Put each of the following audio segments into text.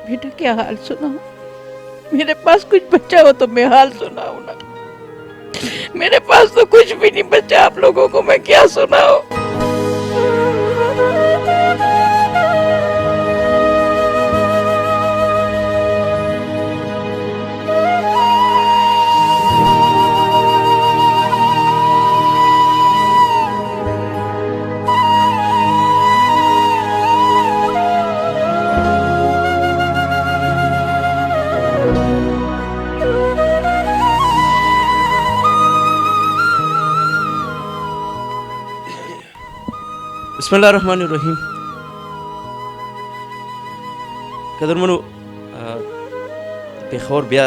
बेटा क्या हाल सुनाऊं? मेरे पास कुछ बचा हो तो मैं हाल सुनाऊं ना। मेरे पास तो कुछ भी नहीं बचा, आप लोगों को मैं क्या सुनाऊं? बिस्मिल्लाहिर्रहमानिर्रहीम। قدرمنو پېښور بیا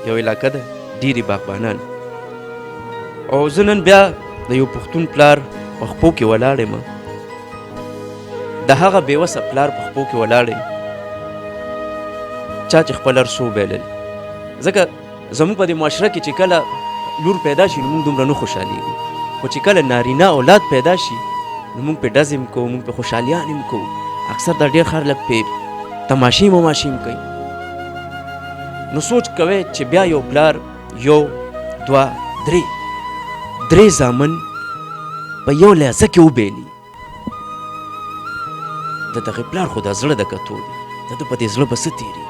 یو علاقه ده، ډېرې باغبانان، او زه نن بیا د یو پښتون پلار په خپو کې ولاړ یم، د هغه بېوسه پلار په خپو کې ولاړ یم چا چې خپل ارسو بایلل. ځکه زموږ په دې معاشره کې چې کله لور پیدا شي نو موږ دومره نه خوشحالېږو، خو چې کله نارینه اولاد پیدا شي نو موږ پې ډز هم کوو، موږ پې خوشحالیان هم کوو. اکثر دا ډېر خلک پې تماشې مماشې هم کوي. نو سوچ کوئ چې بیا یو پلار یو دوه درې زامن په یو لحظه کې وبیلي، د دغې پلار خو دا زړه د کتو دی، د ده په دې زړه به څه تېرېږي.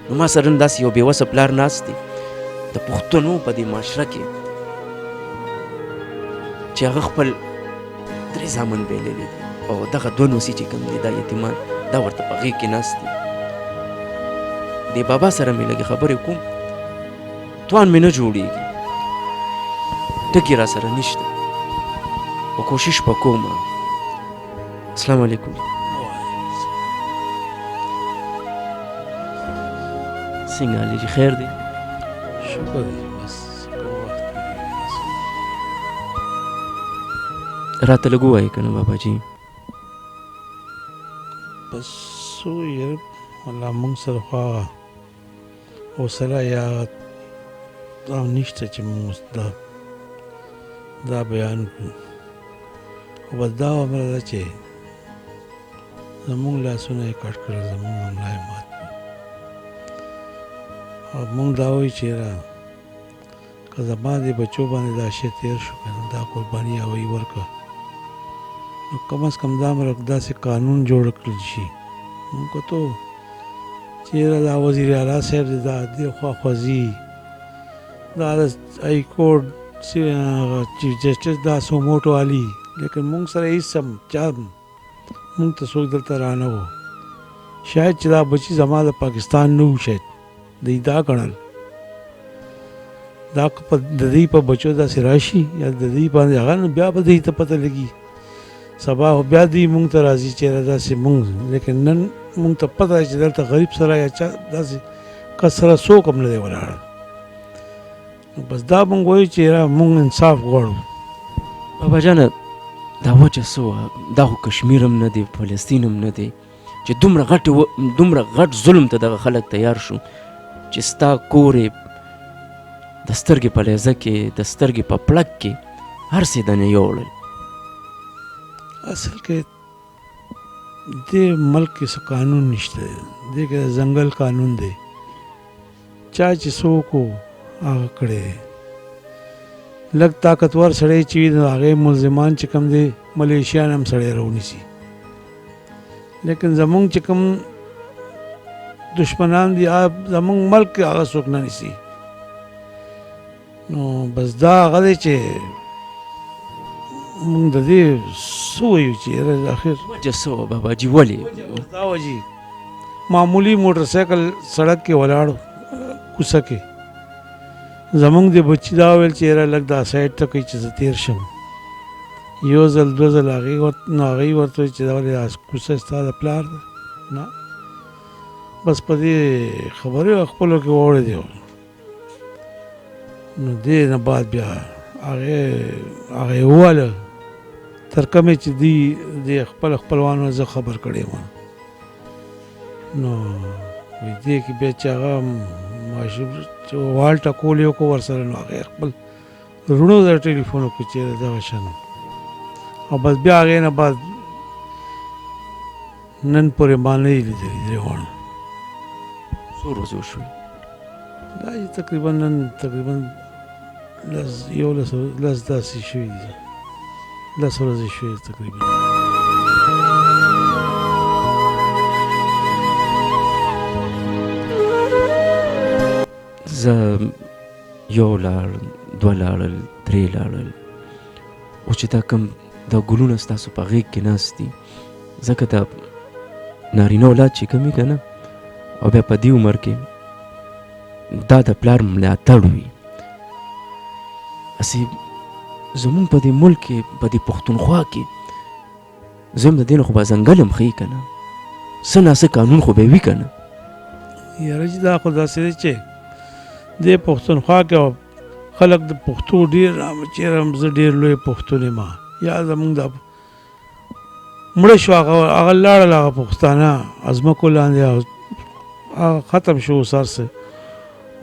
نو ما سره نن داسې یو بېوسه پلار ناست دی د پښتنو په دې معاشره کې چې هغه خپل 3 زامن بایللي دي، او دغه 2 نوسي چې کوم دي دا یتیمان دا ورته په غېږ کې ناست دي. دې بابا سره مې لږې خبرې کوم، توان مې نه جوړېږي، ټکي را سره نشته، خو کوشش به کوم. السلام علیکم. څنګه علي جي خیر دی؟ شکر دی، بس وخت راته لږ ووایې که نه بابا جي؟ بس څه یاره والله موږ سره خو هغه حوصله یا نشته چې موږ دا بیان کړو، خو بس دا خبره ده چې زموږ لاسونه یې کټ کړل، زموږ ملا یې مات کړل. او موږ دا وایو چې یاره که زما دې بچو باندې دا شی تېر شو که نه، دا قرباني هغوی ورکړه، نو کم از کم دا مرک داسې قانون جوړ کړل شي. موږ کتو چې یاره دا وزیر اعلی صاحب دی، دا دې خواخوا ځي، دا د های کورټ چیف جسټس دا سوموټو والی، لیکن موږ سره هېڅ چا موږ ته څوک دلته رانه وو. شاید چې دا بچي زما د پاکستان نه وو، شاید دوی دا ګڼل دا د دوی په بچو داسې راشي یا د دوی باندې هغه نو بیا به دوی ته پته لګي، سبا خو بیا دوی موږ ته راځي چې داسې موږ، لیکن نن موږ ته پته ده چې دلته غریب سره یا چا داسې کس سره څوک هم نه دی ولاړ. نو بس دا موږ وایو چې موږ انصاف غواړو. بابا جانه دا وجه څه وه؟ دا خو کشمیر هم نه دی، فلسطین هم نه دی چې دومره غټ ظلم ته دغه خلک تیار شو چې ستا کور یې د سترګې په لیزه کې، د سترګې په پړک کې هر څه دنې یوړل. اصل کې دې ملک کې څه قانون نشته دی، دې کې د ځنګل قانون دی، چا چې څوک و هغه کړی دی. لږ طاقتور سړی چې وي نو هغې ملزمان چې کوم دی ملیشیان هم سړی راونیسي، لیکن زمونږ چې کوم دشمنان دي زمونږ ملک کې هغه څوک نه نیسي. نو بس دا هغه دی چې موږ د دې څه وایو چې اخر وجه څه وه بابا جي؟ ولې؟ دا وجې معمولی موټر سایکل سړک کې ولاړو کوڅه کې، زمونږ د بچي دا ویل چې یاره لږ دا سایډ ته کوي چې زه تېر شم، یو ځل 2 ځل هغې ورته وایي چې دا ولې دا کوڅه ستا د پلار ده؟ نه، بس په دې خبرې خپلو کې واوړې دی. نو دې نه بعد بیا هغې وویله تر کومې چې دوی د خپلوانو زه خبر کړی وم. نو وایي دې کې بیا چې هغه ماشوم چې وال ټکول یې وکړو ورسره، نو هغې خپل وروڼو ته ټلیفون وکړو چې دغه شان، او بس بیا هغې نه بعد نن پورې ما نه دي لیدلي درې واړه. څو ورځې وشوې؟ دا چې تقریبا نن تقریبا لس داسې شوي دي، 10 ورځې شوي تقریبا. زه یو لاړ، 2 لاړل، 3 لاړل، او چې دا کوم دا ګلونه ستاسو په غېږ کې ناست دي، ځکه دا نارینه اولاد چې کوم وي که نه، او بیا په دې عمر کې دا د پلار ملاتړ وي. هسې زمونږ په دې ملک کې، په دې پښتونخوا کې، زه هم د دې نه خو به ځنګل هم ښیي که نه، څه ناڅه قانون خو به وي که نه. یاره چې دا خو داسې دی چې دې پښتونخوا کې خلک د پښتو ډېر چېرې هم زه ډېر لوی پښتون یم، یا زمونږ دا مړه شو هغه لاړل، هغه پښتانه ازمکو لاندې هغه ختم شو سر سے.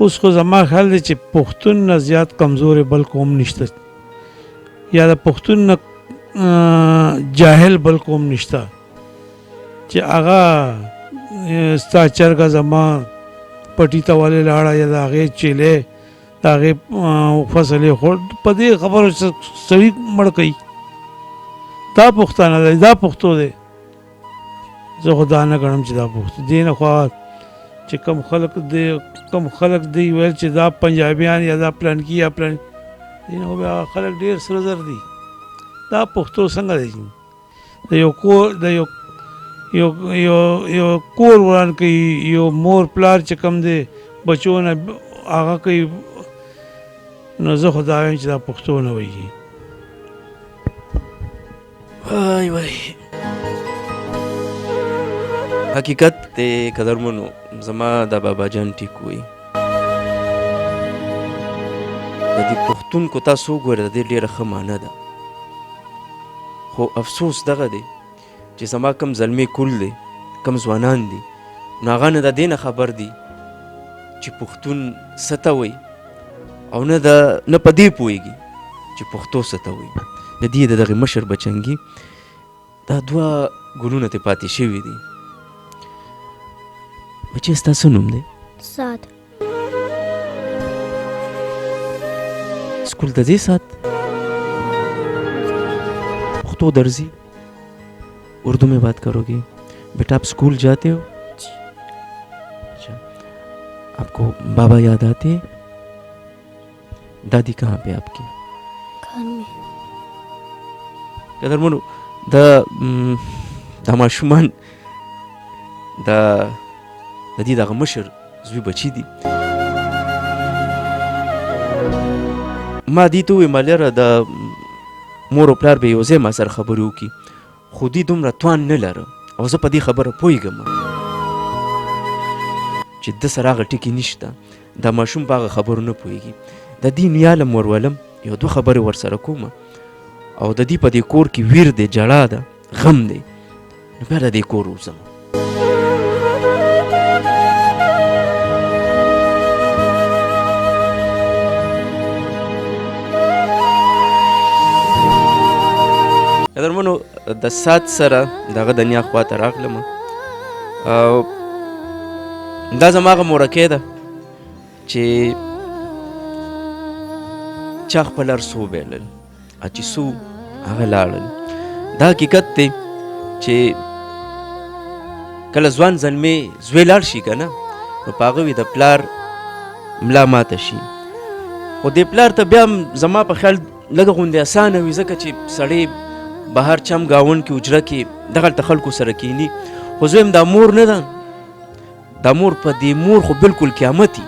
اوس خو زما خیال دی چې پښتون نه زیات کمزورې بل قوم نشته، یا د پښتون نه جاهل بل قوم نشته چې هغه ستا چرګه زما پټي ته ولې لاړه، یا د هغې چیلې د هغې فصل یې خوړ. په دې خبرو سړي مړ کوي. دا پښتانه دی، دا پښتو دی. زه خو دا نه ګڼم چې دا پښتو دې نه خوا چې کم خلک دی ویل چې دا پنجابیان یا دا پلانکي یا پلان، دې نه خو بیا خلک ډېر سره زر دي. دا پښتو څنګه دی؟ د یو کور وران کوي، یو مور پلار چې کم دی بچو نه هغه کوي، نو زه خو دا وایم چې دا پښتو نه وایي. وای وای، حقیقت دی قدرمنو، زما د بابا جان ټیک وایي. د دې پښتون کو تاسو وګورئ، د دې ډېره ښه معنی ده. خو افسوس دغه دی چې زما کم زلمې کول دی، کم ځوانان دي، نو هغه نه د دې نه خبر دي چې پښتون څه ته وایي، او نه په دې پوهېږي چې پښتو څه ته وایي. د دې د دغې مشر بچنګي دا 2 ګلونه ترې پاتې شوي دي. بچی ستا څه نوم دی؟ سعد. स्कूल दर्जी साथ तो दर्जी उर्दू में बात करोगे बेटा? आप स्कूल जाते हो? अच्छा, आपको बाबा याद आते हैं? दादी कहाँ पे आपकी? घर में. قدرمنو د ماشومان د دې دغه مشر زوی بچي دي. ما دې ته وویل مالیره د مور او پلار به یو ځای ما سره خبرې وکړي، خو دوی دومره توان نه لره، او زه په دې خبره پوهېږم چې ده سره هغه ټکي نشته. دا ماشوم په هغه خبرو نه پوهېږي. د دې نیالم ورولم، 1-2 خبرې ورسره کوم، او د دې په دې کور کې ویر دی، جړا ده، غم دی، نو بیا د دې کور وځم. قدرمنو د سات سره دغه دنیا خواته راغلم، او دا زما هغه مورکۍ ده چې چا خپل هر څه وبایلل، چې څو هغه لاړل. دا حقیقت دی چې کله ځوان زلمې زوی لاړ شي که نه، نو په هغه وي د پلار ملا ماته شي. خو دې پلار ته بیا هم زما په خیال لږه غوندې اسانه وي، ځکه چې سړی بهر چم ګاونډ کې حجره کې دغلته خلکو سره کینی. خو زه یم دا مور نه ده، دا مور په دې مور خو بلکل قیامت وي،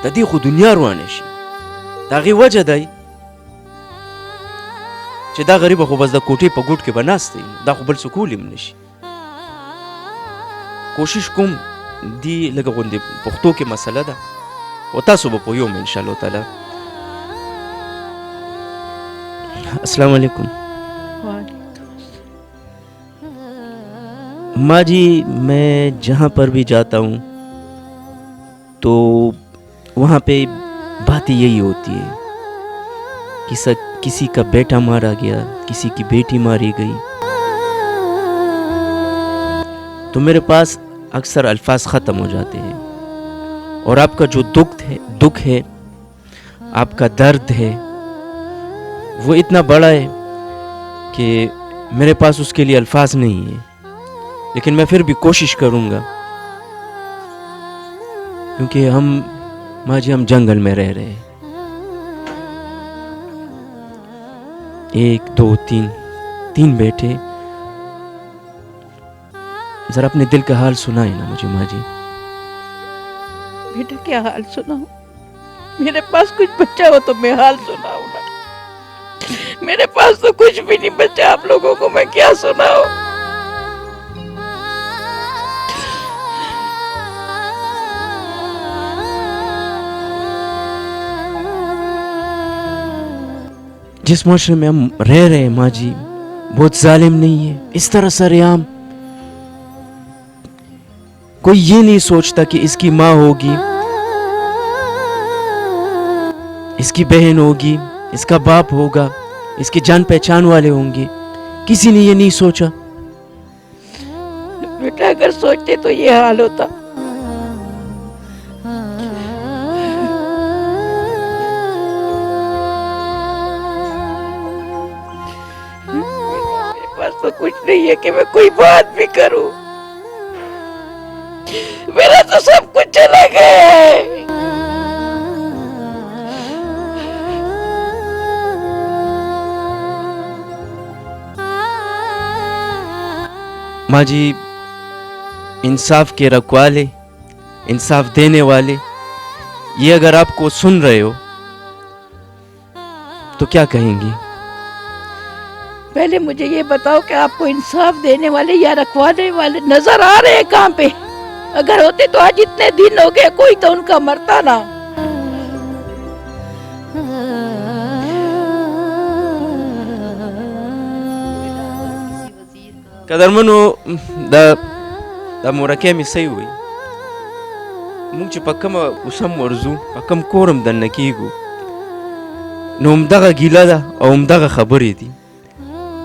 د دې خو دنیا روانه شي. د هغې وجه دی چې دا غریبه خو بس د کوټې په ګوټ کې به ناست دی، دا خو بل څه کولی هم نشي. کوشش کوم دې لږه غوندې پښتو کې مسله ده، او تاسو به پوهیږم انشاءالله تعالی. السلام علیکم. माँ जी, मैं जहाँ पर भी जाता हूँ तो वहाँ पे बातें यही होती है कि किसी का बेटा मारा गया, किसी की बेटी मारी गई, तो मेरे पास अक्सर अल्फाज ख़त्म हो जाते हैं. اور آپ کا جو دکھ ہے آپ کا درد ہے وہ اتنا بڑا ہے کہ میرے پاس اس کے لیے الفاظ نہیں ہیں، لیکن میں پھر بھی کوشش کروں گا، کیونکہ ماں جی ہم جنگل میں رہ رہے ہیں، 1 2 3 بیٹے، ذرا اپنے دل کا حال سنائے نا مجھے ماں جی۔ بیٹا کیا حال سناؤں؟ میرے پاس کچھ بچہ ہو تو میں حال سناؤں نا، میرے پاس تو کچھ بھی نہیں بچہ، آپ لوگوں کو میں کیا سناؤں؟ جس معاشرے میں ہم رہ رہے ہیں ماں جی بہت ظالم نہیں ہے، اس طرح سر عام کوئی یہ نہیں سوچتا کہ اس کی ماں ہوگی، اس کی بہن ہوگی، اس کا باپ ہوگا، اس کی جان پہچان والے ہوں گے، کسی نے یہ نہیں سوچا۔ بیٹا اگر سوچتے تو یہ حال ہوتا۔ میرے پاس تو کچھ نہیں ہے کہ میں کوئی بات بھی کروں، میرا تو سب کچھ چلا گیا ہے۔ ماں جی انصاف کے رکھوالے، انصاف دینے والے، یہ اگر آپ کو سن رہے ہو تو کیا کہیں گی؟ پہلے مجھے یہ بتاؤ کہ آپ کو انصاف دینے والے یا رکھوانے والے نظر آ رہے ہیں کہاں پہ؟ اگر ہوتے تو آج اتنے دن ہو گئے کوئی تو ان کا مرتا نہ۔ قدرمنو دا مورکه می صحیح وي، مونږ چې په کومه کوڅه ورځو، په کوم کور هم دننه کیږو، نو همدغه ګیله ده او همدغه خبرې دي.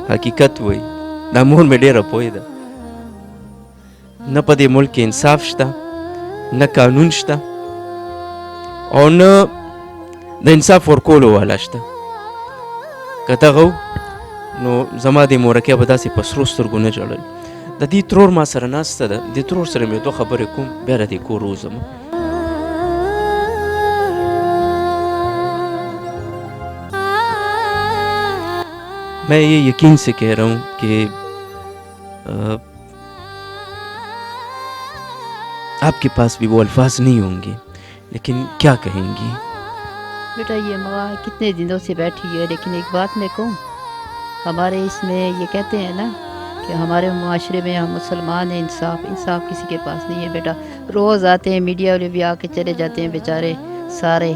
حقیقت وایي دا مور مې ډېره پوه ده، نه په دې ملک کې انصاف شته، نه قانون شته، او نه د انصاف ورکولو والا شته. که دغه نو زما د مورکه به داسې په سرو سترګو نه ژړل. د دې ترور ما سره ناسته ده، د ترور سره مې 2 خبرې کوم، بیا له دې کور وځم. میں یہ یقین سے کہہ رہا ہوں کہ آپ کے پاس بھی وہ الفاظ نہیں ہوں گے، لیکن کیا کہیں گی؟ بیٹا یہ ماں کتنے دنوں سے بیٹھی ہے، لیکن ایک بات میں کہوں، ہمارے اس میں یہ کہتے ہیں نا کہ ہمارے معاشرے میں ہم مسلمان ہیں، انصاف کسی کے پاس نہیں ہے بیٹا۔ روز آتے ہیں میڈیا والے بھی آ کے چلے جاتے ہیں بیچارے سارے۔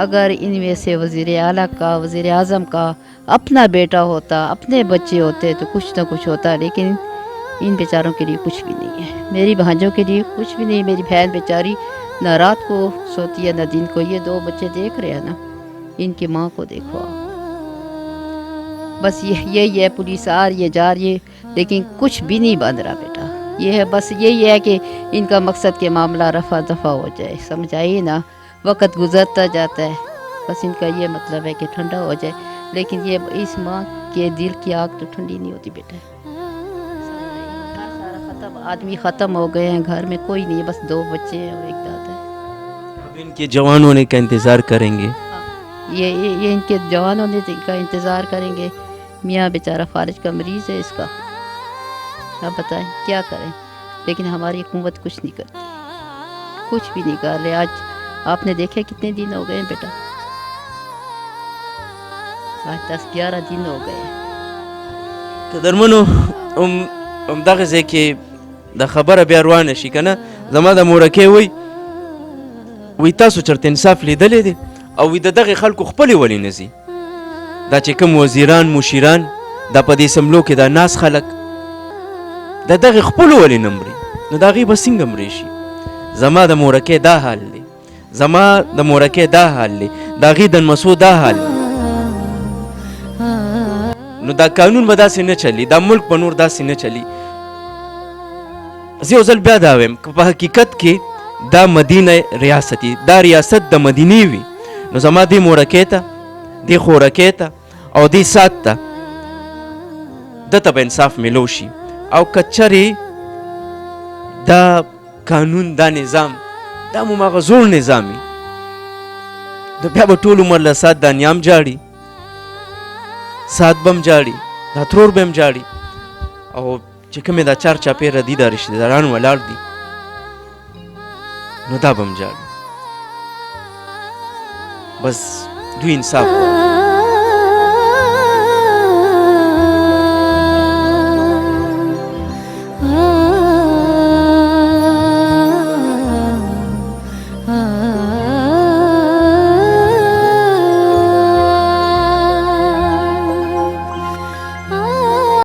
اگر ان میں سے وزیر اعلیٰ کا، وزیر اعظم کا اپنا بیٹا ہوتا، اپنے بچے ہوتے تو کچھ نہ کچھ ہوتا، لیکن ان بیچاروں کے لیے کچھ بھی نہیں ہے۔ میری بھانجوں کے لیے کچھ بھی نہیں۔ میری بہن بیچاری نہ رات کو سوتی ہے نہ دن کو۔ یہ 2 بچے دیکھ رہے ہیں نا، ان کی ماں کو دیکھو آپ۔ بس یہی ہے، پولیس آ رہی ہے جا رہی ہے، لیکن کچھ بھی نہیں بن رہا بیٹا۔ یہ ہے بس یہی ہے کہ ان کا مقصد کے معاملہ رفع دفع ہو جائے، سمجھ آئیے نا۔ وقت گزرتا جاتا ہے، بس ان کا یہ مطلب ہے کہ ٹھنڈا ہو جائے، لیکن یہ اس ماں کے دل کی آگ تو ٹھنڈی نہیں ہوتی بیٹا۔ سارا ختم، آدمی ختم ہو گئے ہیں، گھر میں کوئی نہیں ہے، بس 2 بچے ہیں اور ایک دادا ہے۔ اب ان کے جوان ہونے کا انتظار کریں گے۔ یہ ان کے جوان ہونے کا انتظار کریں گے۔ میاں بیچارہ فالج کا مریض ہے اس کا، اب بتائیں کیا کریں؟ لیکن ہماری حکومت کچھ نہیں کرتی، کچھ بھی نہیں کر رہے۔ آج آپ نے دیکھے کتنے دن ہو گئے ہیں بیٹا؟ آج 10-11 دن ہو گئے ہیں۔ قدرمنو همدغه ځای کې دا خبره بیا روانه شي که نه، زما د مورکۍ وی تاسو چېرته انصاف لیدلی دی؟ او وی د دغې خلکو خپلې ولې نه ځي؟ دا چې کوم وزیران مشیران دا په دې سملو کې دا ناس خلک د دغې خپلو ولې نه مري؟ نو د هغې به څنګه مرې شي؟ زما د مورکۍ دا حال دی، زما د مورکۍ دا حال دی، د هغې د نمسو دا حال دی. نو دا قانون به داسې نه چلی، دا ملک به نور داسې نه چلی. زه یو ځل بیا دا وایم که په حقیقت کې دا مدینه ریاستی دا ریاست د مدینې وي نو زما دې مورکۍ ته دې خورکۍ ته او دې سات ته دته به انصاف میلو شي او که چرې دا قانون دا نظام دا مو مغه زوړ نظام وي نو بیا به ټول عمر له سات دا نیام جاړي سات به هم جاړي دا ترور به هم جاړي او چې کومې دا چار چاپېره دي دا رشتهداران ولاړ دي نو دا به هم جاړي بس دوی انصاف